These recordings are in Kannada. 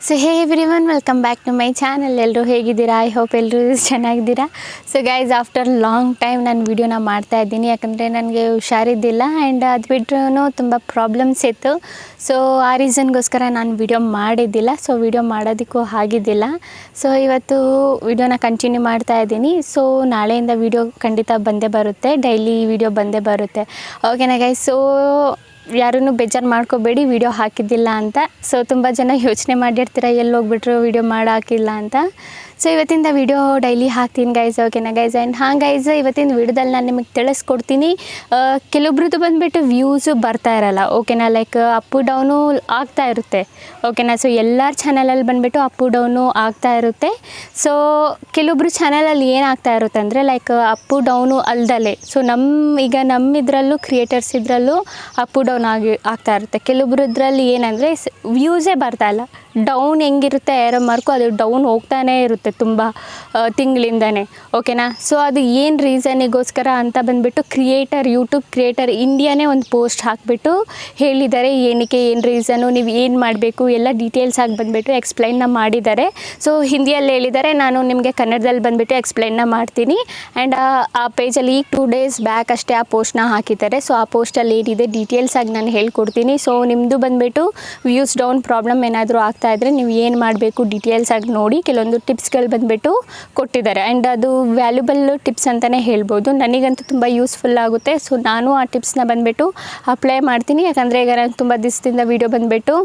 So hey everyone, welcome back to my channel. ಎಲ್ಲರೂ ಹೇಗಿದ್ದೀರಾ? ಐ ಹೋಪ್ ಎಲ್ಲರೂ ಚೆನ್ನಾಗಿದ್ದೀರಾ. So guys, after long time ನಾನು ವೀಡಿಯೋನ ಮಾಡ್ತಾ ಇದ್ದೀನಿ, ಯಾಕಂದರೆ ನನಗೆ ಹುಷಾರಿದ್ದಿಲ್ಲ ಆ್ಯಂಡ್ ಅದು ಬಿಟ್ಟರೂ ತುಂಬ ಪ್ರಾಬ್ಲಮ್ಸ್ ಇತ್ತು. ಸೊ ಆ ರೀಸನ್ಗೋಸ್ಕರ ನಾನು ವೀಡಿಯೋ ಮಾಡಿದ್ದಿಲ್ಲ. ಸೊ ವೀಡಿಯೋ ಮಾಡೋದಕ್ಕೂ ಆಗಿದ್ದಿಲ್ಲ. ಸೊ ಇವತ್ತು ವೀಡಿಯೋನ ಕಂಟಿನ್ಯೂ ಮಾಡ್ತಾ ಇದ್ದೀನಿ. ಸೊ ನಾಳೆಯಿಂದ ವೀಡಿಯೋ ಖಂಡಿತ ಬಂದೇ ಬರುತ್ತೆ, ಡೈಲಿ ವೀಡಿಯೋ ಬಂದೇ ಬರುತ್ತೆ. ಓಕೆನಾ ಗೈಸ್? ಸೊ ಯಾರೂ ಬೇಜಾರು ಮಾಡ್ಕೋಬೇಡಿ ವಿಡಿಯೋ ಹಾಕಿದ್ದಿಲ್ಲ ಅಂತ. ಸೊ ತುಂಬ ಜನ ಯೋಚನೆ ಮಾಡಿರ್ತೀರ ಎಲ್ಲಿ ಹೋಗ್ಬಿಟ್ರು ವೀಡಿಯೋ ಹಾಕಿಲ್ಲ ಅಂತ. ಸೊ ಇವತ್ತಿಂದ ವೀಡಿಯೋ ಡೈಲಿ ಹಾಕ್ತೀನಿ ಗೈಸ್. ಓಕೆನಾ ಗೈಸ್? ಆ್ಯಂಡ್ ಹಾಂ ಗೈಸ್, ಇವತ್ತಿನ ವೀಡಿಯೋದಲ್ಲಿ ನಾನು ನಿಮಗೆ ತಿಳಿಸ್ಕೊಡ್ತೀನಿ. ಕೆಲವೊಬ್ರದ್ದು ಬಂದುಬಿಟ್ಟು ವ್ಯೂಸು ಬರ್ತಾ ಇರಲ್ಲ. ಓಕೆನಾ? ಲೈಕ್ ಅಪ್ಪು ಡೌನು ಆಗ್ತಾ ಇರುತ್ತೆ. ಓಕೆನಾ? ಸೊ ಎಲ್ಲರ ಚಾನಲಲ್ಲಿ ಬಂದುಬಿಟ್ಟು ಅಪ್ಪು ಡೌನು ಆಗ್ತಾ ಇರುತ್ತೆ. ಸೊ ಕೆಲವೊಬ್ರು ಚಾನಲಲ್ಲಿ ಏನಾಗ್ತಾ ಇರುತ್ತೆ ಅಂದರೆ ಲೈಕ್ ಅಪ್ಪು ಡೌನು ಅಲ್ದಲೆ. ಸೊ ಈಗ ಇದರಲ್ಲೂ ಕ್ರಿಯೇಟರ್ಸ್ ಇದರಲ್ಲೂ ಅಪ್ಪು ಡೌನ್ ಆಗ್ತಾ ಇರುತ್ತೆ. ಕೆಲವೊಬ್ರು ಇದರಲ್ಲಿ ಏನಂದರೆ ವ್ಯೂಸೇ ಬರ್ತಾ ಇಲ್ಲ. ಡೌನ್ ಹೆಂಗಿರುತ್ತೆ ಏರೋ ಮಾರ್ಕು, ಅದು ಡೌನ್ ಹೋಗ್ತಾನೇ ಇರುತ್ತೆ ತುಂಬ ತಿಂಗಳಿಂದನೇ. ಓಕೆನಾ? ಸೊ ಅದು ಏನು ರೀಸನಿಗೋಸ್ಕರ ಅಂತ ಬಂದುಬಿಟ್ಟು ಯೂಟ್ಯೂಬ್ ಕ್ರಿಯೇಟರ್ ಇಂಡಿಯಾನೇ ಒಂದು ಪೋಸ್ಟ್ ಹಾಕಿಬಿಟ್ಟು ಹೇಳಿದ್ದಾರೆ. ಏನಕ್ಕೆ, ಏನು ರೀಸನು, ನೀವು ಏನು ಮಾಡಬೇಕು ಎಲ್ಲ ಡೀಟೇಲ್ಸ್ ಆಗಿ ಬಂದುಬಿಟ್ಟು ಎಕ್ಸ್ಪ್ಲೈನ್ನ ಮಾಡಿದ್ದಾರೆ. ಸೊ ಹಿಂದಿಯಲ್ಲಿ ಹೇಳಿದ್ದಾರೆ, ನಾನು ನಿಮಗೆ ಕನ್ನಡದಲ್ಲಿ ಬಂದುಬಿಟ್ಟು ಎಕ್ಸ್ಪ್ಲೈನ್ನ ಮಾಡ್ತೀನಿ. ಆ್ಯಂಡ್ ಆ ಪೇಜಲ್ಲಿ ಈಗ 2 days ಬ್ಯಾಕ್ ಅಷ್ಟೇ ಆ ಪೋಸ್ಟ್ನ ಹಾಕಿದ್ದಾರೆ. ಸೊ ಆ ಪೋಸ್ಟಲ್ಲಿ ಏನಿದೆ ಡೀಟೇಲ್ಸ್ ಆಗಿ ನಾನು ಹೇಳ್ಕೊಡ್ತೀನಿ. ಸೊ ನಿಮ್ಮದು ಬಂದುಬಿಟ್ಟು ವ್ಯೂಸ್ ಡೌನ್ ಪ್ರಾಬ್ಲಮ್ ಏನಾದರೂ ಆಗ್ತಾ ಇದ್ದರೆ ನೀವು ಏನು ಮಾಡಬೇಕು ಡೀಟೇಲ್ಸ್ ಆಗಿ ನೋಡಿ ಕೆಲವೊಂದು ಟಿಪ್ಸ್ಗಳು ಬಂದುಬಿಟ್ಟು ಕೊಟ್ಟಿದ್ದಾರೆ. ಆ್ಯಂಡ್ ಅದು ವ್ಯಾಲ್ಯೂಬಲ್ ಟಿಪ್ಸ್ ಅಂತಲೇ ಹೇಳ್ಬೋದು. ನನಗಂತೂ ತುಂಬ ಯೂಸ್ಫುಲ್ ಆಗುತ್ತೆ. ಸೊ ನಾನು ಆ ಟಿಪ್ಸ್ನ ಬಂದುಬಿಟ್ಟು ಅಪ್ಲೈ ಮಾಡ್ತೀನಿ. ಯಾಕಂದರೆ ಈಗ ನಾನು ತುಂಬ ದಿವಸದಿಂದ ವೀಡಿಯೋ ಬಂದುಬಿಟ್ಟು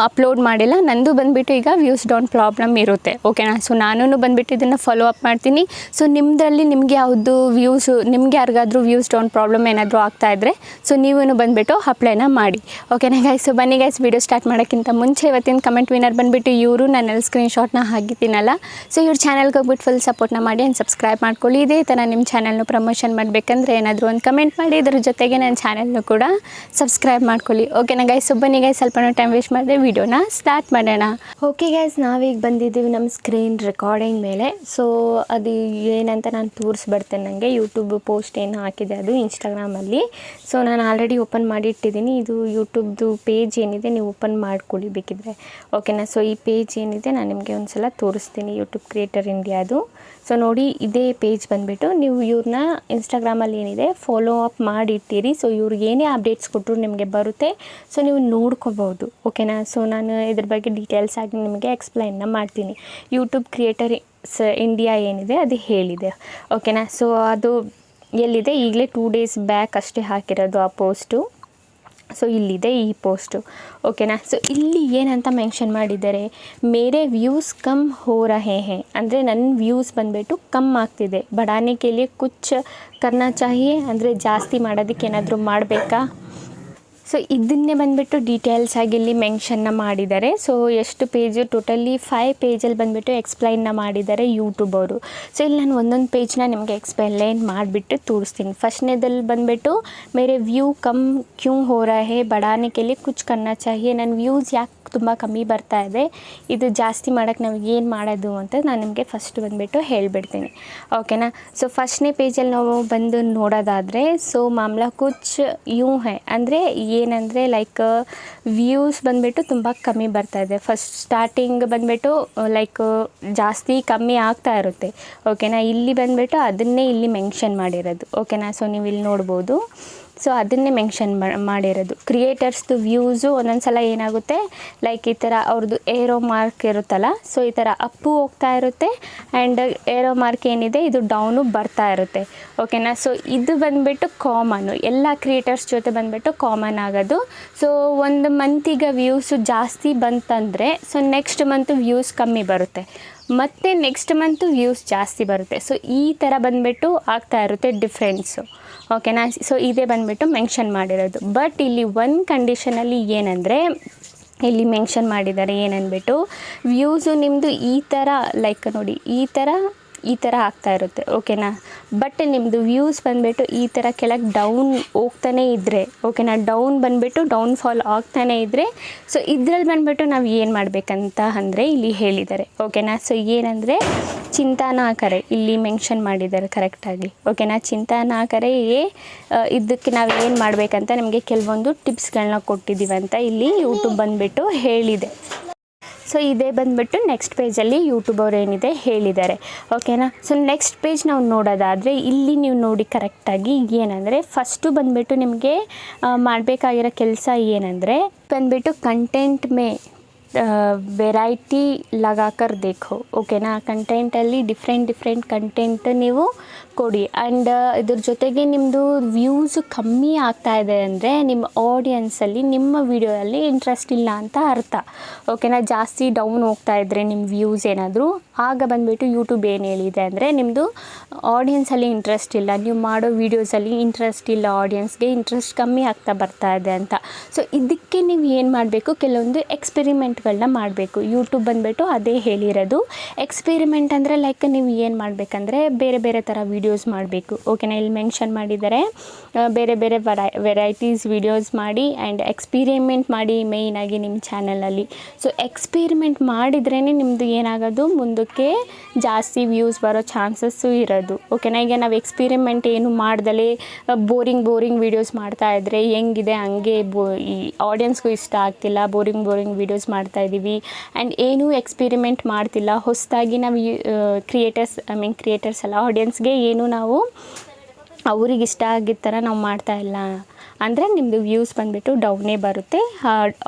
ಅಪ್ಲೋಡ್ ಮಾಡಿಲ್ಲ. ನಂದು ಬಂದುಬಿಟ್ಟು ಈಗ ವ್ಯೂಸ್ ಡೌನ್ ಪ್ರಾಬ್ಲಮ್ ಇರುತ್ತೆ. ಓಕೆನಾ? ಸೊ ನಾನು ಬಂದುಬಿಟ್ಟು ಇದನ್ನು ಫಾಲೋ ಅಪ್ ಮಾಡ್ತೀನಿ. ಸೊ ನಿಮ್ಮದ್ರಲ್ಲಿ ನಿಮಗೆ ಯಾವುದು ನಿಮಗೆ ಯಾರಿಗಾದ್ರೂ ವ್ಯೂಸ್ ಡೌನ್ ಪ್ರಾಬ್ಲಮ್ ಏನಾದರೂ ಆಗ್ತಾ ಇದ್ದರೆ ಸೊ ನೀವೂ ಬಂದುಬಿಟ್ಟು ಅಪ್ಲೈನ ಮಾಡಿ. ಓಕೆನಾ ಗೈಸ್? ಸೊ ಬನ್ನಿ ಗೈಸ್, ವೀಡಿಯೋ ಸ್ಟಾರ್ಟ್ ಮಾಡೋಕ್ಕಿಂತ ಮುಂಚೆ ಇವತ್ತಿನ ಕಮೆಂಟ್ ವಿನರ್ ಬಂದುಬಿಟ್ಟು ಇವರು ನನ್ನಲ್ಲಿ ಸ್ಕ್ರೀನ್ಶಾಟ್ನ ಹಾಕಿದ್ದೀನಲ್ಲ. ಸೊ ಇವ್ರ ಚಾನಲ್ಗೆ ಹೋಗ್ಬಿಟ್ಟು ಫುಲ್ ಸಪೋರ್ಟ್ನ ಮಾಡಿ ಆ್ಯಂಡ್ ಸಬ್ಸ್ಕ್ರೈಬ್ ಮಾಡ್ಕೊಳ್ಳಿ. ಇದೇ ಥರ ನಿಮ್ಮ ಚಾನಲ್ನು ಪ್ರಮೋಷನ್ ಮಾಡಬೇಕಂದ್ರೆ ಏನಾದರೂ ಒಂದು ಕಮೆಂಟ್ ಮಾಡಿ, ಇದ್ರ ಜೊತೆಗೆ ನನ್ನ ಚಾನಲ್ನು ಕೂಡ ಸಬ್ಸ್ಕ್ರೈಬ್ ಮಾಡ್ಕೊಳ್ಳಿ. ಓಕೆನಾ ಗೈಸ್? ಸೊ ಬನ್ನಿ ಗೈಸ್, ಸ್ವಲ್ಪ ಟೈಮ್ ವೇಸ್ಟ್ ಮಾಡಿದೆ, ವೀಡಿಯೋನ ಸ್ಟಾರ್ಟ್ ಮಾಡೋಣ. ಓಕೆ ಗೈಸ್, ನಾವೀಗ ಬಂದಿದ್ದೀವಿ ನಮ್ಮ ಸ್ಕ್ರೀನ್ ರೆಕಾರ್ಡಿಂಗ್ ಮೇಲೆ. ಸೊ ಅದು ಏನಂತ ನಾನು ತೋರಿಸ್ಬಿಡ್ತೇನೆ. ನನಗೆ ಯೂಟ್ಯೂಬ್ ಪೋಸ್ಟ್ ಏನು ಹಾಕಿದೆ ಅದು ಇನ್ಸ್ಟಾಗ್ರಾಮಲ್ಲಿ. ಸೊ ನಾನು ಆಲ್ರೆಡಿ ಓಪನ್ ಮಾಡಿ ಇಟ್ಟಿದ್ದೀನಿ. ಇದು ಯೂಟ್ಯೂಬ್ದು ಪೇಜ್ ಏನಿದೆ ನೀವು ಓಪನ್ ಮಾಡ್ಕೊಳ್ಳಿ ಬೇಕಿದ್ರೆ. ಓಕೆನಾ? ಸೊ ಈ ಪೇಜ್ ಏನಿದೆ ನಾನು ನಿಮಗೆ ಒಂದು ಸಲ ತೋರಿಸ್ತೀನಿ, ಯೂಟ್ಯೂಬ್ ಕ್ರಿಯೇಟರ್ ಇಂಡಿಯಾದು. ಸೊ ನೋಡಿ, ಇದೇ ಪೇಜ್ ಬಂದುಬಿಟ್ಟು ನೀವು ಇವ್ರನ್ನ ಇನ್ಸ್ಟಾಗ್ರಾಮಲ್ಲಿ ಏನಿದೆ ಫಾಲೋ ಅಪ್ ಮಾಡಿಟ್ಟಿರಿ. ಸೊ ಇವ್ರಿಗೆ ಏನೇ ಅಪ್ಡೇಟ್ಸ್ ಕೊಟ್ಟರು ನಿಮಗೆ ಬರುತ್ತೆ. ಸೊ ನೀವು ನೋಡ್ಕೋಬೋದು. ಓಕೆನಾ? ಸೊ ನಾನು ಇದ್ರ ಬಗ್ಗೆ ಡೀಟೇಲ್ಸ್ ಆಗಿ ನಿಮಗೆ ಎಕ್ಸ್ಪ್ಲೈನ್ನ ಮಾಡ್ತೀನಿ. ಯೂಟ್ಯೂಬ್ ಕ್ರಿಯೇಟರ್ ಇಂಡಿಯಾ ಏನಿದೆ ಅದು ಹೇಳಿದೆ. ಓಕೆನಾ? ಸೊ ಅದು ಎಲ್ಲಿದೆ, ಈಗಲೇ 2 days ಬ್ಯಾಕ್ ಅಷ್ಟೇ ಹಾಕಿರೋದು ಆ ಪೋಸ್ಟು. ಸೊ ಇಲ್ಲಿದೆ ಈ ಪೋಸ್ಟು. ಓಕೆನಾ? ಸೊ ಇಲ್ಲಿ ಏನಂತ ಮೆನ್ಷನ್ ಮಾಡಿದ್ದಾರೆ, ಮೇರೆ ವ್ಯೂಸ್ ಕಮ್ ಹೋ ರಹೆ ಹೇ, ಅಂದರೆ ನನ್ನ ವ್ಯೂಸ್ ಬಂದುಬಿಟ್ಟು ಕಮ್ ಆಗ್ತಿದೆ. ಬಡಾನೆ ಕೆ ಲಿಯೆ ಕುಚ್ ಕರ್ನಾ ಚಾಹಿಯೆ, ಅಂದರೆ ಜಾಸ್ತಿ ಮಾಡೋದಕ್ಕೆ ಏನಾದರೂ ಮಾಡಬೇಕಾ. ಸೊ ಇದನ್ನೇ ಬಂದುಬಿಟ್ಟು ಡೀಟೇಲ್ಸ್ ಆಗಿ ಇಲ್ಲಿ ಮೆನ್ಷನ್ನ ಮಾಡಿದ್ದಾರೆ. ಸೊ ಎಷ್ಟು ಪೇಜು, ಟೋಟಲಿ 5 ಪೇಜಲ್ಲಿ ಬಂದುಬಿಟ್ಟು ಎಕ್ಸ್ಪ್ಲೈನ್ನ ಮಾಡಿದ್ದಾರೆ ಯೂಟ್ಯೂಬ್ ಅವರು. ಸೊ ಇಲ್ಲಿ ನಾನು ಒಂದೊಂದು ಪೇಜ್ನ ನಿಮಗೆ ಎಕ್ಸ್ಪ್ಲೈನ್ ಮಾಡಿಬಿಟ್ಟು ತೋರಿಸ್ತೀನಿ. ಫಸ್ಟ್ನೇದಲ್ಲಿ ಬಂದುಬಿಟ್ಟು ಮೇರೆ ವ್ಯೂ ಕಮ್ ಕ್ಯೂ ಹೋ ರಹೆ ಬಡಾನೆ ಕೆ ಲಿಯೆ ಕುಚ್ ಕರ್ನಾ ಚಾಹಿಯೆ, ನನ್ನ ವ್ಯೂಸ್ ಯಾಕೆ ತುಂಬ ಕಮ್ಮಿ ಬರ್ತಾ ಇದೆ, ಇದು ಜಾಸ್ತಿ ಮಾಡೋಕ್ಕೆ ನಾವು ಏನು ಮಾಡೋದು ಅಂತ ನಾನು ನಿಮಗೆ ಫಸ್ಟ್ ಬಂದುಬಿಟ್ಟು ಹೇಳಿಬಿಡ್ತೀನಿ. ಓಕೆನಾ? ಸೊ ಫಸ್ಟ್ನೇ ಪೇಜಲ್ಲಿ ನಾವು ಬಂದು ನೋಡೋದಾದರೆ, ಸೊ ಮಾಮ್ಲಾ ಕುಚ್ ಯೂಂ ಹೈ, ಅಂದರೆ ಏನಂದರೆ ಲೈಕ್ ವ್ಯೂಸ್ ಬಂದುಬಿಟ್ಟು ತುಂಬ ಕಮ್ಮಿ ಬರ್ತಾ ಇದೆ. ಫಸ್ಟ್ ಸ್ಟಾರ್ಟಿಂಗ್ ಬಂದುಬಿಟ್ಟು ಲೈಕ್ ಜಾಸ್ತಿ ಕಮ್ಮಿ ಆಗ್ತಾ ಇರುತ್ತೆ. ಓಕೆನಾ? ಇಲ್ಲಿ ಬಂದುಬಿಟ್ಟು ಅದನ್ನೇ ಇಲ್ಲಿ ಮೆನ್ಷನ್ ಮಾಡಿರೋದು. ಓಕೆನಾ? ಸೊ ನೀವು ಇಲ್ಲಿ ನೋಡ್ಬೋದು. ಸೊ ಅದನ್ನೇ ಮೆನ್ಷನ್ ಮಾಡಿರೋದು. ಕ್ರಿಯೇಟರ್ಸ್ದು ವ್ಯೂಸು ಒಂದೊಂದು ಸಲ ಏನಾಗುತ್ತೆ, ಲೈಕ್ ಈ ಥರ ಅವ್ರದ್ದು ಏರೋ ಮಾರ್ಕ್ ಇರುತ್ತಲ್ಲ, ಸೊ ಈ ಥರ ಅಪ್ಪು ಹೋಗ್ತಾ ಇರುತ್ತೆ ಆ್ಯಂಡ್ ಏರೋ ಮಾರ್ಕ್ ಏನಿದೆ ಇದು ಡೌನು ಬರ್ತಾ ಇರುತ್ತೆ. ಓಕೆನಾ? ಸೊ ಇದು ಬಂದುಬಿಟ್ಟು ಕಾಮನ್ನು, ಎಲ್ಲ ಕ್ರಿಯೇಟರ್ಸ್ ಜೊತೆ ಬಂದುಬಿಟ್ಟು ಕಾಮನ್ ಆಗೋದು. ಸೊ ಒಂದು ಮಂತಿಗೆ ವ್ಯೂಸು ಜಾಸ್ತಿ ಬಂತಂದರೆ ಸೊ ನೆಕ್ಸ್ಟ್ ಮಂತು ವ್ಯೂಸ್ ಕಮ್ಮಿ ಬರುತ್ತೆ, ಮತ್ತು ನೆಕ್ಸ್ಟ್ ಮಂತು ವ್ಯೂಸ್ ಜಾಸ್ತಿ ಬರುತ್ತೆ. ಸೊ ಈ ಥರ ಬಂದುಬಿಟ್ಟು ಆಗ್ತಾ ಇರುತ್ತೆ ಡಿಫ್ರೆನ್ಸು. ಓಕೆನಾ? ಸೊ ಇದೇ ಬಂದುಬಿಟ್ಟು ಮೆನ್ಷನ್ ಮಾಡಿರೋದು. ಬಟ್ ಇಲ್ಲಿ ಒಂದು ಕಂಡೀಷನಲ್ಲಿ ಏನಂದರೆ, ಇಲ್ಲಿ ಮೆನ್ಷನ್ ಮಾಡಿದ್ದಾರೆ ಏನಂದ್ಬಿಟ್ಟು, ವ್ಯೂಸು ನಿಮ್ಮದು ಈ ಥರ ಲೈಕ್ ನೋಡಿ ಈ ಥರ ಆಗ್ತಾ ಇರುತ್ತೆ. ಓಕೆನಾ? ಬಟ್ ನಿಮ್ಮದು ವ್ಯೂಸ್ ಬಂದುಬಿಟ್ಟು ಈ ಥರ ಕೆಳಗೆ ಡೌನ್ ಹೋಗ್ತಾನೆ ಇದ್ದರೆ, ಓಕೆನಾ, ಡೌನ್ ಬಂದುಬಿಟ್ಟು ಡೌನ್ಫಾಲ್ ಆಗ್ತಾನೆ ಇದ್ದರೆ, ಸೊ ಇದ್ರಲ್ಲಿ ಬಂದುಬಿಟ್ಟು ನಾವು ಏನು ಮಾಡಬೇಕಂತ ಅಂದರೆ ಇಲ್ಲಿ ಹೇಳಿದ್ದಾರೆ. ಓಕೆನಾ? ಸೊ ಏನಂದರೆ ಚಿಂತಾ ನಾ ಕರೆ, ಇಲ್ಲಿ ಮೆನ್ಷನ್ ಮಾಡಿದ್ದಾರೆ ಕರೆಕ್ಟಾಗಿ. ಓಕೆನಾ? ಚಿಂತಾ ನಾ ಕರೆ, ಇದಕ್ಕೆ ನಾವು ಏನು ಮಾಡಬೇಕಂತ ನಿಮಗೆ ಕೆಲವೊಂದು ಟಿಪ್ಸ್ಗಳನ್ನ ಕೊಟ್ಟಿದ್ದೀವಿ ಅಂತ ಇಲ್ಲಿ ಯೂಟ್ಯೂಬ್ ಬಂದುಬಿಟ್ಟು ಹೇಳಿದೆ. ಸೊ ಇದೇ ಬಂದುಬಿಟ್ಟು ನೆಕ್ಸ್ಟ್ ಪೇಜಲ್ಲಿ ಯೂಟ್ಯೂಬ್ ಅವ್ರು ಏನಿದೆ ಹೇಳಿದ್ದಾರೆ, ಓಕೆನಾ. ಸೊ ನೆಕ್ಸ್ಟ್ ಪೇಜ್ ನಾವು ನೋಡೋದಾದರೆ ಇಲ್ಲಿ ನೀವು ನೋಡಿ ಕರೆಕ್ಟಾಗಿ ಏನಂದರೆ ಫಸ್ಟು ಬಂದುಬಿಟ್ಟು ನಿಮಗೆ ಮಾಡಬೇಕಾಗಿರೋ ಕೆಲಸ ಏನಂದರೆ ಬಂದುಬಿಟ್ಟು ಕಂಟೆಂಟ್ ಮೇ ವೆರೈಟಿ ಲಗಾಕರ್ ದೇಖೋ, ಓಕೆನಾ. ಕಂಟೆಂಟಲ್ಲಿ ಡಿಫ್ರೆಂಟ್ ಕಂಟೆಂಟ್ ನೀವು ಕೊಡಿ. ಆ್ಯಂಡ್ ಇದ್ರ ಜೊತೆಗೆ ನಿಮ್ಮದು ವ್ಯೂಸ್ ಕಮ್ಮಿ ಆಗ್ತಾ ಇದೆ ಅಂದರೆ ನಿಮ್ಮ ಆಡಿಯನ್ಸಲ್ಲಿ ನಿಮ್ಮ ವಿಡಿಯೋದಲ್ಲಿ ಇಂಟ್ರೆಸ್ಟ್ ಇಲ್ಲ ಅಂತ ಅರ್ಥ, ಓಕೆನಾ. ಜಾಸ್ತಿ ಡೌನ್ ಹೋಗ್ತಾ ಇದ್ದರೆ ನಿಮ್ಮ ವ್ಯೂಸ್ ಏನಾದರೂ, ಆಗ ಬಂದುಬಿಟ್ಟು ಯೂಟ್ಯೂಬ್ ಏನು ಹೇಳಿದೆ ಅಂದರೆ ನಿಮ್ಮದು ಆಡಿಯನ್ಸಲ್ಲಿ ಇಂಟ್ರೆಸ್ಟ್ ಇಲ್ಲ, ನೀವು ಮಾಡೋ ವೀಡಿಯೋಸಲ್ಲಿ ಇಂಟ್ರೆಸ್ಟ್ ಇಲ್ಲ, ಆಡಿಯನ್ಸ್ಗೆ ಇಂಟ್ರೆಸ್ಟ್ ಕಮ್ಮಿ ಆಗ್ತಾ ಬರ್ತಾ ಇದೆ ಅಂತ. ಸೊ ಇದಕ್ಕೆ ನೀವು ಏನು ಮಾಡಬೇಕು, ಕೆಲವೊಂದು ಎಕ್ಸ್ಪೆರಿಮೆಂಟ್ಗಳನ್ನ ಮಾಡಬೇಕು. ಯೂಟ್ಯೂಬ್ ಬಂದುಬಿಟ್ಟು ಅದೇ ಹೇಳಿರೋದು. ಎಕ್ಸ್ಪೆರಿಮೆಂಟ್ ಅಂದರೆ ಲೈಕ್ ನೀವು ಏನು ಮಾಡಬೇಕಂದ್ರೆ ಬೇರೆ ಬೇರೆ ಥರ ವೀಡಿಯೋಸ್ ಮಾಡಬೇಕು, ಓಕೆನಾ. ಇಲ್ಲಿ ಮೆನ್ಷನ್ ಮಾಡಿದ್ದಾರೆ ಬೇರೆ ಬೇರೆ ವೆರೈಟೀಸ್ ವೀಡಿಯೋಸ್ ಮಾಡಿ ಆ್ಯಂಡ್ ಎಕ್ಸ್ಪೆರಿಮೆಂಟ್ ಮಾಡಿ ಮೇಯ್ನಾಗಿ ನಿಮ್ಮ ಚಾನಲಲ್ಲಿ. ಸೊ ಎಕ್ಸ್ಪೆರಿಮೆಂಟ್ ಮಾಡಿದ್ರೇ ನಿಮ್ಮದು ಏನಾಗೋದು, ಮುಂದಕ್ಕೆ ಜಾಸ್ತಿ ವ್ಯೂಸ್ ಬರೋ ಚಾನ್ಸಸ್ಸು ಇರೋದು, ಓಕೆನಾ. ಈಗ ನಾವು ಎಕ್ಸ್ಪೆರಿಮೆಂಟ್ ಏನು ಮಾಡ್ದಲೇ ಬೋರಿಂಗ್ ವೀಡಿಯೋಸ್ ಮಾಡ್ತಾಯಿದ್ರೆ ಹೆಂಗಿದೆ ಹಂಗೆ ಈ ಆಡಿಯನ್ಸ್ಗೂ ಇಷ್ಟ ಆಗ್ತಿಲ್ಲ, ಬೋರಿಂಗ್ ವೀಡಿಯೋಸ್ ಮಾಡ್ತಾಯಿದ್ದೀವಿ ಆ್ಯಂಡ್ ಏನೂ ಎಕ್ಸ್ಪೆರಿಮೆಂಟ್ ಮಾಡ್ತಿಲ್ಲ, ಹೊಸದಾಗಿ ನಾವು ಕ್ರಿಯೇಟರ್ಸ್ ಅಲ್ಲ, ಆಡಿಯನ್ಸ್ಗೆ ಏನು ನಾವು ಅವ್ರಿಗೆ ಇಷ್ಟ ಆಗಿದ್ದ ಥರ ನಾವು ಮಾಡ್ತಾಯಿಲ್ಲ ಅಂದರೆ ನಿಮ್ಮದು ವ್ಯೂಸ್ ಬಂದುಬಿಟ್ಟು ಡೌನೇ ಬರುತ್ತೆ,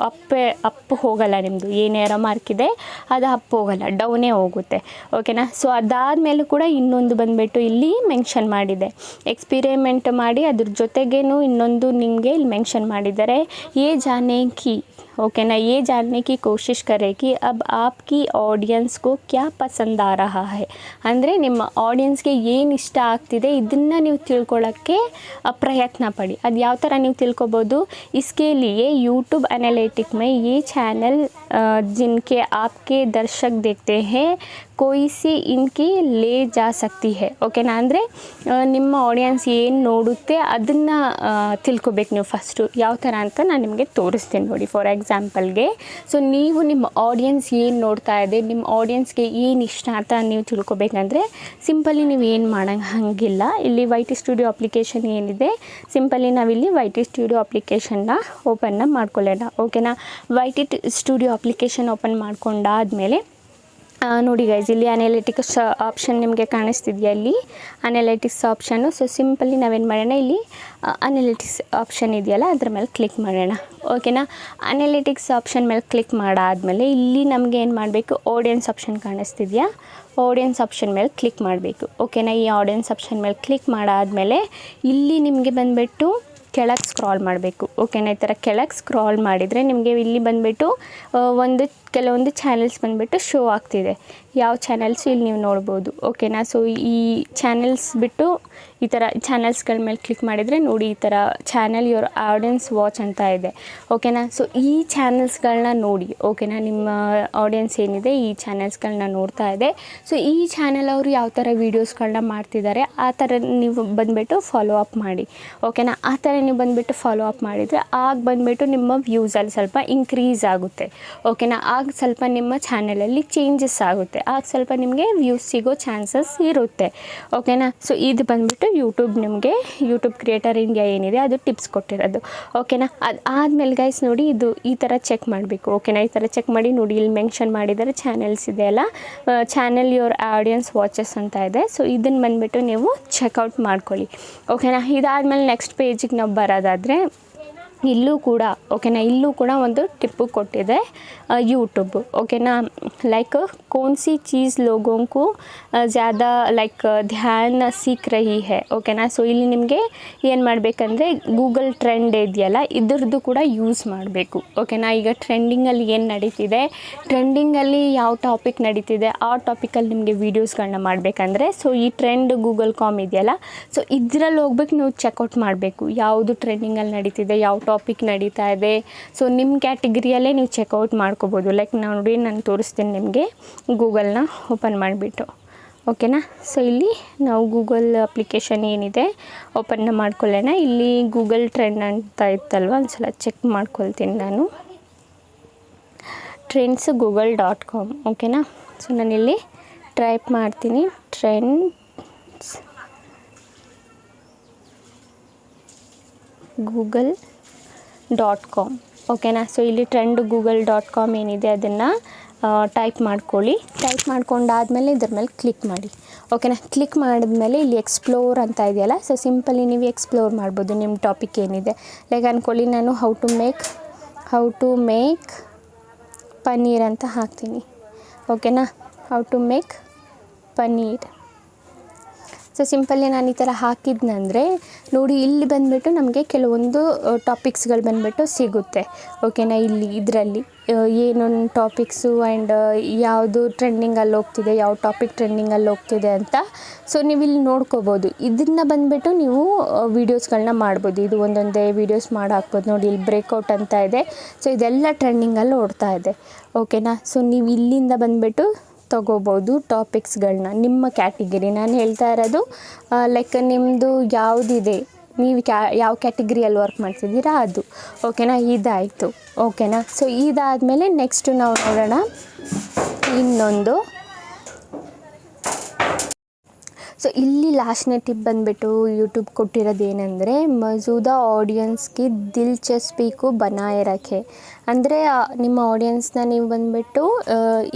ಅಪ್ ಹೋಗಲ್ಲ. ನಿಮ್ಮದು ಏನಾರ ಮಾರ್ಕ್ ಇದೆ ಅದು ಅಪ್ ಹೋಗಲ್ಲ, ಡೌನೇ ಹೋಗುತ್ತೆ, ಓಕೆನಾ. ಸೊ ಅದಾದಮೇಲೂ ಕೂಡ ಇನ್ನೊಂದು ಬಂದುಬಿಟ್ಟು ಇಲ್ಲಿ ಮೆನ್ಷನ್ ಮಾಡಿದೆ, ಎಕ್ಸ್ಪೆರಿಮೆಂಟ್ ಮಾಡಿ ಅದ್ರ ಜೊತೆಗೇನು ಇನ್ನೊಂದು ನಿಮಗೆ ಇಲ್ಲಿ ಮೆನ್ಷನ್ ಮಾಡಿದ್ದಾರೆ, ये जाने की, ओकेना, ये जानने की कोशिश करें कि अब आपकी ऑडियंस को क्या पसंद आ रहा है. ಅಂದರೆ ನಿಮ್ಮ ಆಡಿಯನ್ಸ್ಗೆ ಏನು ಇಷ್ಟ ಆಗ್ತಿದೆ ಇದನ್ನು ನೀವು ತಿಳ್ಕೊಳ್ಳೋಕ್ಕೆ ಪ್ರಯತ್ನ ಪಡಿ. ಅದು ಯಾವ ಥರ ನೀವು ತಿಳ್ಕೊಬೋದು, इसके लिए यूट्यूब एनालिटिक में ये चैनल जिनके आपके दर्शक देखते हैं कोई सी इनकी ले जा सकती है, ಓಕೆನಾ. ಅಂದರೆ ನಿಮ್ಮ ಆಡಿಯನ್ಸ್ ಏನು ನೋಡುತ್ತೆ ಅದನ್ನು ತಿಳ್ಕೊಬೇಕು ನೀವು ಫಸ್ಟು. ಯಾವ ಥರ ಅಂತ ನಾನು ನಿಮಗೆ ತೋರಿಸ್ತೀನಿ ನೋಡಿ. ಫಾರ್ ಎಕ್ಸಾಂಪಲ್ಗೆ, ಸೊ ನೀವು ನಿಮ್ಮ ಆಡಿಯನ್ಸ್ ಏನು ನೋಡ್ತಾ ಇದೆ, ನಿಮ್ಮ ಆಡಿಯನ್ಸ್ಗೆ ಏನು ಇಷ್ಟ ಅಂತ ನೀವು ತಿಳ್ಕೊಬೇಕಂದ್ರೆ ಸಿಂಪಲಿ ನೀವು ಏನು ಮಾಡೋಂಗೆ ಹಾಗಿಲ್ಲ. ಇಲ್ಲಿ YT ಸ್ಟುಡಿಯೋ ಅಪ್ಲಿಕೇಶನ್ ಏನಿದೆ, ಸಿಂಪಲಿ ನಾವಿಲ್ಲಿ YT ಸ್ಟುಡಿಯೋ ಅಪ್ಲಿಕೇಶನ್ನ ಓಪನ್ನ ಮಾಡ್ಕೊಳ್ಳೋಣ, ಓಕೆನಾ. YT ಸ್ಟುಡಿಯೋ ಅಪ್ಲಿಕೇಶನ್ ಓಪನ್ ಮಾಡ್ಕೊಂಡಾದಮೇಲೆ ನೋಡಿ ಗೈಸ್, ಇಲ್ಲಿ ಅನಾಲಿಟಿಕ್ಸ್ ಆಪ್ಷನ್ ನಿಮಗೆ ಕಾಣಿಸ್ತಿದೆಯಾ, ಇಲ್ಲಿ ಅನಾಲಿಟಿಕ್ಸ್ ಆಪ್ಷನ್ನು. ಸೊ ಸಿಂಪಲಿ ನಾವೇನು ಮಾಡೋಣ, ಇಲ್ಲಿ ಅನಾಲಿಟಿಕ್ಸ್ ಆಪ್ಷನ್ ಇದೆಯಲ್ಲ ಅದ್ರ ಮೇಲೆ ಕ್ಲಿಕ್ ಮಾಡೋಣ, ಓಕೆನಾ. ಅನಾಲಿಟಿಕ್ಸ್ ಆಪ್ಷನ್ ಮೇಲೆ ಕ್ಲಿಕ್ ಮಾಡಾದಮೇಲೆ ಇಲ್ಲಿ ನಮಗೆ ಏನು ಮಾಡಬೇಕು, ಆಡಿಯನ್ಸ್ ಆಪ್ಷನ್ ಕಾಣಿಸ್ತಿದೆಯಾ, ಆಡಿಯನ್ಸ್ ಆಪ್ಷನ್ ಮೇಲೆ ಕ್ಲಿಕ್ ಮಾಡಬೇಕು, ಓಕೆನಾ. ಈ ಆಡಿಯನ್ಸ್ ಆಪ್ಷನ್ ಮೇಲೆ ಕ್ಲಿಕ್ ಮಾಡಾದಮೇಲೆ ಇಲ್ಲಿ ನಿಮಗೆ ಬಂದುಬಿಟ್ಟು ಕೆಳಗೆ ಸ್ಕ್ರಾಲ್ ಮಾಡಬೇಕು, ಓಕೆನಾ. ಈ ಥರ ಕೆಳಗೆ ಸ್ಕ್ರಾಲ್ ಮಾಡಿದರೆ ನಿಮಗೆ ಇಲ್ಲಿ ಬಂದುಬಿಟ್ಟು ಕೆಲವೊಂದು ಚಾನೆಲ್ಸ್ ಬಂದುಬಿಟ್ಟು ಶೋ ಆಗ್ತಿದೆ. ಯಾವ ಚಾನೆಲ್ಸು ಇಲ್ಲಿ ನೀವು ನೋಡ್ಬೋದು, ಓಕೆನಾ. ಸೊ ಈ ಚಾನೆಲ್ಸ್ ಬಿಟ್ಟು ಈ ಥರ ಚಾನೆಲ್ಸ್ಗಳ ಮೇಲೆ ಕ್ಲಿಕ್ ಮಾಡಿದರೆ ನೋಡಿ ಈ ಥರ ಚಾನೆಲ್ ಯುವರ್ ಆಡಿಯನ್ಸ್ ವಾಚ್ ಅಂತ ಇದೆ, ಓಕೆನಾ. ಸೊ ಈ ಚಾನೆಲ್ಸ್ಗಳನ್ನ ನೋಡಿ, ಓಕೆನಾ. ನಿಮ್ಮ ಆಡಿಯನ್ಸ್ ಏನಿದೆ ಈ ಚಾನೆಲ್ಸ್ಗಳನ್ನ ನೋಡ್ತಾ ಇದೆ. ಸೊ ಈ ಚಾನೆಲ್ ಅವರು ಯಾವ ಥರ ವೀಡಿಯೋಸ್ಗಳನ್ನ ಮಾಡ್ತಿದ್ದಾರೆ ಆ ಥರ ನೀವು ಬಂದುಬಿಟ್ಟು ಫಾಲೋ ಅಪ್ ಮಾಡಿ, ಓಕೆನಾ. ಆ ಥರ ನೀವು ಬಂದುಬಿಟ್ಟು ಫಾಲೋ ಅಪ್ ಮಾಡಿದರೆ ಆಗ ಬಂದುಬಿಟ್ಟು ನಿಮ್ಮ ವ್ಯೂಸಲ್ಲಿ ಸ್ವಲ್ಪ ಇನ್ಕ್ರೀಸ್ ಆಗುತ್ತೆ, ಓಕೆನಾ. ಆಗ ಸ್ವಲ್ಪ ನಿಮ್ಮ ಚಾನಲಲ್ಲಿ ಚೇಂಜಸ್ ಆಗುತ್ತೆ, ಆಗ ಸ್ವಲ್ಪ ನಿಮಗೆ ವ್ಯೂಸ್ ಸಿಗೋ ಚಾನ್ಸಸ್ ಇರುತ್ತೆ, ಓಕೆನಾ. ಸೊ ಇದು ಬಂದುಬಿಟ್ಟು ಯೂಟ್ಯೂಬ್ ಕ್ರಿಯೇಟರ್ ಇಂಡಿಯಾ ಏನಿದೆ ಅದು ಟಿಪ್ಸ್ ಕೊಟ್ಟಿರೋದು, ಓಕೆನಾ. ಅದು ಆದಮೇಲೆ ಗೈಸ್ ನೋಡಿ, ಇದು ಈ ಥರ ಚೆಕ್ ಮಾಡಬೇಕು, ಓಕೆನಾ. ಈ ಥರ ಚೆಕ್ ಮಾಡಿ ನೋಡಿ, ಇಲ್ಲಿ ಮೆನ್ಷನ್ ಮಾಡಿದ್ದಾರೆ ಚಾನೆಲ್ಸ್ ಇದೆಯಲ್ಲ, ಚಾನೆಲ್ ಯುವರ್ ಆಡಿಯನ್ಸ್ ವಾಚಸ್ ಅಂತ ಇದೆ. ಸೊ ಇದನ್ನು ಬಂದುಬಿಟ್ಟು ನೀವು ಚೆಕ್ಔಟ್ ಮಾಡ್ಕೊಳ್ಳಿ, ಓಕೆನಾ. ಇದಾದಮೇಲೆ ನೆಕ್ಸ್ಟ್ ಪೇಜಿಗೆ ನಾವು ಬರೋದಾದರೆ ಇಲ್ಲೂ ಕೂಡ, ಓಕೆನಾ, ಇಲ್ಲೂ ಕೂಡ ಒಂದು ಟಿಪ್ಪು ಕೊಟ್ಟಿದೆ ಯೂಟ್ಯೂಬ್, ಓಕೆನಾ. ಲೈಕ್ कौन सी चीज़ लोगों को ज़्यादा ಲೈಕ್ ಧ್ಯಾನ ಸೀಕ್ ರಹಿ ಹೈ, ಓಕೆನಾ. ಸೊ ಇಲ್ಲಿ ನಿಮಗೆ ಏನು ಮಾಡಬೇಕಂದ್ರೆ ಗೂಗಲ್ ಟ್ರೆಂಡ್ ಇದೆಯಲ್ಲ ಇದ್ರದ್ದು ಕೂಡ ಯೂಸ್ ಮಾಡಬೇಕು, ಓಕೆನಾ. ಈಗ ಟ್ರೆಂಡಿಂಗಲ್ಲಿ ಏನು ನಡೀತಿದೆ, ಟ್ರೆಂಡಿಂಗಲ್ಲಿ ಯಾವ ಟಾಪಿಕ್ ನಡೀತಿದೆ ಆ ಟಾಪಿಕಲ್ಲಿ ನಿಮಗೆ ವೀಡಿಯೋಸ್ಗಳನ್ನ ಮಾಡಬೇಕಂದ್ರೆ ಸೊ ಈ ಟ್ರೆಂಡ್ ಗೂಗಲ್.com ಇದೆಯಲ್ಲ, ಸೊ ಇದರಲ್ಲಿ ಹೋಗ್ಬೇಕು ನೀವು ಚೆಕ್ಔಟ್ ಮಾಡಬೇಕು, ಯಾವುದು ಟ್ರೆಂಡಿಂಗಲ್ಲಿ ನಡೀತಿದೆ, ಯಾವ ಟಾಪಿಕ್ ನಡೀತಾ ಇದೆ. ಸೊ ನಿಮ್ಮ ಕ್ಯಾಟಗಿರಿಯಲ್ಲೇ ನೀವು ಚೆಕ್ಔಟ್ ಮಾಡ್ಕೋಬೋದು. ಲೈಕ್ ನೋಡಿ, ನಾನು ತೋರಿಸ್ತೀನಿ ನಿಮಗೆ ಗೂಗಲ್ನ ಓಪನ್ ಮಾಡಿಬಿಟ್ಟು, ಓಕೆನಾ. ಸೊ ಇಲ್ಲಿ ನಾವು ಗೂಗಲ್ ಅಪ್ಲಿಕೇಶನ್ ಏನಿದೆ ಓಪನ್ನ ಮಾಡ್ಕೊಳ್ಳೋಣ. ಇಲ್ಲಿ ಗೂಗಲ್ ಟ್ರೆಂಡ್ ಅಂತ ಇತ್ತಲ್ವ, ಒಂದು ಸಲ ಚೆಕ್ ಮಾಡ್ಕೊಳ್ತೀನಿ ನಾನು, ಟ್ರೆಂಡ್ಸ್ google.com, ಓಕೆನಾ. ಸೊ ನಾನಿಲ್ಲಿ ಟೈಪ್ ಮಾಡ್ತೀನಿ ಟ್ರೆಂಡ್ಸ್ google.com, ಓಕೆನಾ. ಸೊ ಇಲ್ಲಿ ಟ್ರೆಂಡ್ google.com ಏನಿದೆ ಅದನ್ನು ಟೈಪ್ ಮಾಡ್ಕೊಳ್ಳಿ. ಟೈಪ್ ಮಾಡ್ಕೊಂಡಾದಮೇಲೆ ಇದ್ರ ಮೇಲೆ ಕ್ಲಿಕ್ ಮಾಡಿ. ಓಕೆನಾ, ಕ್ಲಿಕ್ ಮಾಡಿದ್ಮೇಲೆ ಇಲ್ಲಿ ಎಕ್ಸ್ಪ್ಲೋರ್ ಅಂತ ಇದೆಯಲ್ಲ, ಸೊ ಸಿಂಪಲಿ ನೀವು ಎಕ್ಸ್ಪ್ಲೋರ್ ಮಾಡ್ಬೋದು ನಿಮ್ಮ ಟಾಪಿಕ್ ಏನಿದೆ. ಲೈಕ್ ಅಂದ್ಕೊಳ್ಳಿ ನಾನು ಹೌ ಟು ಮೇಕ್ ಪನ್ನೀರ್ ಅಂತ ಹಾಕ್ತೀನಿ. ಓಕೆನಾ, how to make paneer. So simply ನಾನು ಈ ಥರ ಹಾಕಿದ್ನಂದರೆ ನೋಡಿ, ಇಲ್ಲಿ ಬಂದುಬಿಟ್ಟು ನಮಗೆ ಕೆಲವೊಂದು ಟಾಪಿಕ್ಸ್ಗಳು ಬಂದುಬಿಟ್ಟು ಸಿಗುತ್ತೆ. ಓಕೆನಾ, ಇಲ್ಲಿ ಇದರಲ್ಲಿ ಏನೊಂದು ಟಾಪಿಕ್ಸು ಆ್ಯಂಡ್ ಯಾವುದು ಟ್ರೆಂಡಿಂಗಲ್ಲಿ ಹೋಗ್ತಿದೆ, ಯಾವ ಟಾಪಿಕ್ ಟ್ರೆಂಡಿಂಗಲ್ಲಿ ಹೋಗ್ತಿದೆ ಅಂತ. ಸೊ ನೀವು ಇಲ್ಲಿ ನೋಡ್ಕೋಬೋದು. ಇದನ್ನು ಬಂದುಬಿಟ್ಟು ನೀವು ವೀಡಿಯೋಸ್ಗಳನ್ನ ಮಾಡ್ಬೋದು. ಇದು ಒಂದೊಂದೇ ವೀಡಿಯೋಸ್ ಮಾಡಿ ಹಾಕ್ಬೋದು. ನೋಡಿ, ಇಲ್ಲಿ ಬ್ರೇಕೌಟ್ ಅಂತ ಇದೆ. ಸೊ ಇದೆಲ್ಲ ಟ್ರೆಂಡಿಂಗಲ್ಲಿ ಓಡ್ತಾ ಇದೆ. ಓಕೆನಾ, ಸೊ ನೀವು ಇಲ್ಲಿಂದ ಬಂದುಬಿಟ್ಟು ತೊಗೋಬೋದು ಟಾಪಿಕ್ಸ್ಗಳನ್ನ ನಿಮ್ಮ ಕ್ಯಾಟಗಿರಿ. ನಾನು ಹೇಳ್ತಾ ಇರೋದು ಲೈಕ್ ನಿಮ್ಮದು ಯಾವುದಿದೆ, ನೀವು ಯಾವ ಕ್ಯಾಟಗಿರಿಯಲ್ಲಿ ವರ್ಕ್ ಮಾಡ್ತಿದ್ದೀರಾ ಅದು. ಓಕೆನಾ, ಇದಾಯಿತು. ಓಕೆನಾ, ಸೊ ಇದಾದಮೇಲೆ ನೆಕ್ಸ್ಟು ನಾವು ನೋಡೋಣ ಇನ್ನೊಂದು. ಸೊ ಇಲ್ಲಿ ಲಾಸ್ಟ್ನೇ ಟಿಪ್ ಬಂದುಬಿಟ್ಟು ಯೂಟ್ಯೂಬ್ ಕೊಟ್ಟಿರೋದು ಏನಂದರೆ, ಮೌಜೂದಾ ಆಡಿಯನ್ಸ್ಗೆ ದಿಲ್ಚಸ್ಪಿ ಕೋ ಬನಾಯೆ ರಖೆ. ಅಂದರೆ ನಿಮ್ಮ ಆಡಿಯನ್ಸ್ನ ನೀವು ಬಂದುಬಿಟ್ಟು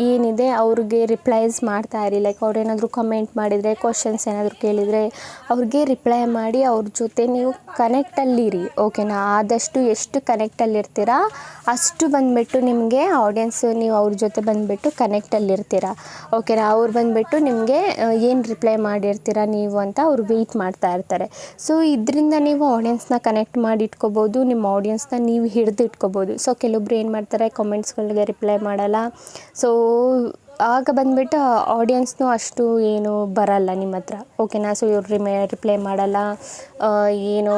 ಏನಿದೆ ಅವ್ರಿಗೆ ರಿಪ್ಲೈಸ್ ಮಾಡ್ತಾ ಇರಿ. ಲೈಕ್ ಅವ್ರೇನಾದರೂ ಕಮೆಂಟ್ ಮಾಡಿದರೆ, ಕ್ವಶನ್ಸ್ ಏನಾದರೂ ಕೇಳಿದರೆ ಅವ್ರಿಗೆ ರಿಪ್ಲೈ ಮಾಡಿ ಅವ್ರ ಜೊತೆ ನೀವು ಕನೆಕ್ಟಲ್ಲಿರಿ. ಓಕೆನಾ, ಆದಷ್ಟು ಎಷ್ಟು ಕನೆಕ್ಟಲ್ಲಿರ್ತೀರಾ ಅಷ್ಟು ಬಂದುಬಿಟ್ಟು ನಿಮಗೆ ಆಡಿಯನ್ಸ್, ನೀವು ಅವ್ರ ಜೊತೆ ಬಂದುಬಿಟ್ಟು ಕನೆಕ್ಟಲ್ಲಿರ್ತೀರ. ಓಕೆನಾ, ಅವ್ರು ಬಂದುಬಿಟ್ಟು ನಿಮಗೆ ಏನು ರಿಪ್ಲೈ ಮಾಡಿರ್ತೀರ ನೀವು ಅಂತ ಅವ್ರು ವೆಯ್ಟ್ ಮಾಡ್ತಾ ಇರ್ತಾರೆ. ಸೊ ಇದರಿಂದ ನೀವು ಆಡಿಯನ್ಸ್ನ ಕನೆಕ್ಟ್ ಮಾಡಿ ಇಟ್ಕೋಬೋದು, ನಿಮ್ಮ ಆಡಿಯನ್ಸ್ನ ನೀವು ಹಿಡಿದು ಇಟ್ಕೋಬೋದು. ಸೊ ಕೆಲವೊಬ್ರು ಏನು ಮಾಡ್ತಾರೆ, ಕಾಮೆಂಟ್ಸ್ಗಳಿಗೆ ರಿಪ್ಲೈ ಮಾಡಲ್ಲ. ಸೊ ಆಗ ಬಂದುಬಿಟ್ಟು ಆಡಿಯನ್ಸ್ನೂ ಅಷ್ಟು ಏನು ಬರಲ್ಲ ನಿಮ್ಮ ಹತ್ರ. ಓಕೆನಾ, ಸೊ ಇವ್ರು ರಿಪ್ಲೈ ಮಾಡಲ್ಲ, ಏನು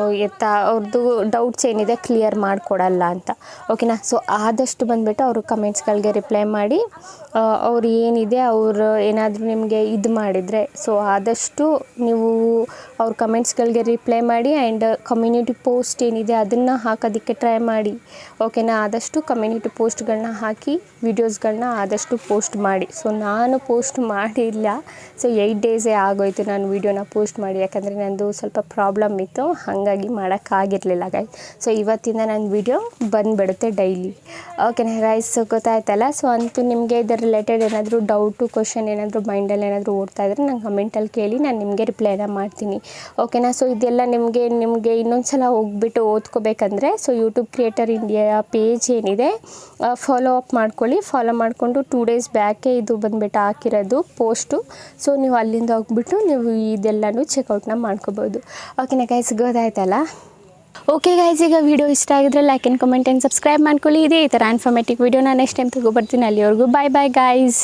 ಅವ್ರದ್ದು ಡೌಟ್ಸ್ ಏನಿದೆ ಕ್ಲಿಯರ್ ಮಾಡಿಕೊಡಲ್ಲ ಅಂತ. ಓಕೆನಾ, ಸೊ ಆದಷ್ಟು ಬಂದುಬಿಟ್ಟು ಅವರು ಕಮೆಂಟ್ಸ್ಗಳಿಗೆ ರಿಪ್ಲೈ ಮಾಡಿ, ಅವ್ರು ಏನಿದೆ ಅವರು ಏನಾದರೂ ನಿಮಗೆ ಇದು ಮಾಡಿದರೆ, ಸೊ ಆದಷ್ಟು ನೀವು ಅವ್ರ ಕಮೆಂಟ್ಸ್ಗಳಿಗೆ ರಿಪ್ಲೈ ಮಾಡಿ ಆ್ಯಂಡ್ ಕಮ್ಯುನಿಟಿ ಪೋಸ್ಟ್ ಏನಿದೆ ಅದನ್ನು ಹಾಕೋದಕ್ಕೆ ಟ್ರೈ ಮಾಡಿ. ಓಕೆನಾ, ಆದಷ್ಟು ಕಮ್ಯುನಿಟಿ ಪೋಸ್ಟ್ಗಳನ್ನ ಹಾಕಿ ವೀಡಿಯೋಸ್ಗಳನ್ನ ಆದಷ್ಟು ಪೋಸ್ಟ್ ಮಾಡಿ. ಸೊ ನಾನು ಪೋಸ್ಟ್ ಮಾಡಿಲ್ಲ. ಸೊ 8 ಡೇಸೇ ಆಗೋಯ್ತು ನಾನು ವೀಡಿಯೋನ ಪೋಸ್ಟ್ ಮಾಡಿ. ಯಾಕಂದರೆ ನಂದು ಸ್ವಲ್ಪ ಪ್ರಾಬ್ಲಮ್ ಇತ್ತು, ಹಾಗಾಗಿ ಮಾಡೋಕ್ಕಾಗಿರಲಿಲ್ಲ ಗೈಸ್. ಸೊ ಇವತ್ತಿಂದ ನನ್ನ ವೀಡಿಯೋ ಬಂದುಬಿಡುತ್ತೆ ಡೈಲಿ. ಓಕೆನಾ ಗೈಸ್, ಗೊತ್ತಾಯ್ತಲ್ಲ. ಸೊ ಅಂತೂ ನಿಮಗೆ ಇದರ ರಿಲೇಟೆಡ್ ಏನಾದರೂ ಡೌಟು, ಕ್ವಶನ್ ಏನಾದರೂ ಮೈಂಡಲ್ಲಿ ಏನಾದರೂ ಓಡ್ತಾ ಇದ್ದರೆ ನಂಗೆ ಕಮೆಂಟಲ್ಲಿ ಕೇಳಿ, ನಾನು ನಿಮಗೆ ರಿಪ್ಲೈನ ಮಾಡ್ತೀನಿ. ಓಕೆನಾ, ಸೊ ಇದೆಲ್ಲ ನಿಮಗೆ ಇನ್ನೊಂದು ಸಲ ಹೋಗ್ಬಿಟ್ಟು ಓದ್ಕೋಬೇಕಂದ್ರೆ so YouTube creator India page ಏನಿದೆ ಫಾಲೋ ಅಪ್ ಮಾಡ್ಕೊಳ್ಳಿ. ಫಾಲೋ ಮಾಡಿಕೊಂಡು 2 ಡೇಸ್ ಬ್ಯಾಕೇ ಇದು ಬಂದುಬಿಟ್ಟು ಹಾಕಿರೋದು ಪೋಸ್ಟು. ಸೊ ನೀವು ಅಲ್ಲಿಂದ ಹೋಗ್ಬಿಟ್ಟು ನೀವು ಇದೆಲ್ಲನೂ ಚೆಕ್ಔಟ್ನ ಮಾಡ್ಕೋಬೋದು. ಓಕೆನಾ ಗೈಸ್, ಗೊತ್ತಾಯ್ತಲ್ಲ. ಓಕೆ ಗೈಸ್, ಈಗ ವಿಡಿಯೋ ಇಷ್ಟ ಆಗಿದ್ರೆ like and comment and subscribe ಮಾಡ್ಕೊಳ್ಳಿ. ಇದೇ ಈ ಥರ ಇನ್ಫಾರ್ಮೇಟಿವ್ ವಿಡಿಯೋ ನಾನು ನೆಕ್ಸ್ಟ್ ಟೈಮ್ ತಗೊಬರ್ತೀನಿ. ಅಲ್ಲಿವರೆಗೂ ಬಾಯ್ ಬಾಯ್ ಗೈಸ್.